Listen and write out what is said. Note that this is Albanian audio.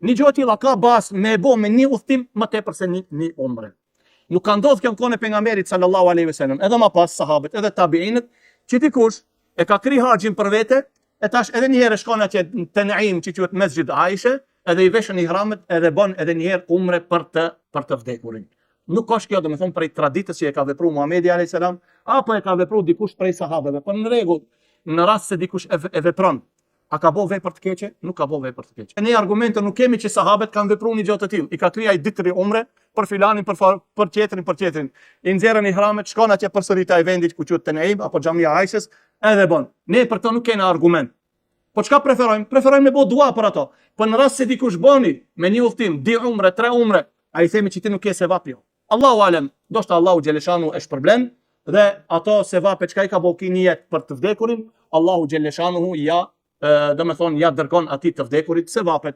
Një gjë e tilla ka bas me e bo me një udhtim më tepër se një umre. Nuk ka ndodhur kjo në kohën e pejgamberit sallallahu alaihi wasallam, edhe më pas sahabët, edhe tabiinët, që dikush e ka kri haxhin për vete, e tash edhe një herë shkon atje në Tenaim, që quhet Mesxhid Aisha, edhe i veshën ihramet edhe bën edhe një herë umre për të vdekurin. Nuk është kjo, domethënë, prej traditës që e ka vepruar Muhamedi alayhis salam, apo e ka vepruar dikush prej sahabëve. Po në rregull, në rast se dikush e vepron, a ka bëu vepër të keqe? Nuk ka bëu vepër të keqe. Ne argumente nuk kemi që sahabët kanë vepruar një gjë të tillë. I ka kryer ai ditëri umre për filanin, për tjetrin. I nxjerrën ihramet, shkon atje përsërit ai vendi ku quhet Tenaim apo Xhamia Aishës, edhe bën. Ne për to nuk kena argument. Po çka preferojmë? Preferojmë me bë dua për ato. Po në rast se dikush boni me një udhtim, 2 umre, 3 umre, ai themi që ti nuk ke sevap jo. Allahu alem, ndoshta Allahu xheleshanu e shpërblen dhe ato sevape çka i ka bëu kiniyet për të vdekurin, Allahu xheleshanu ja, domethënë ja dërgon atij të vdekurit sevapet.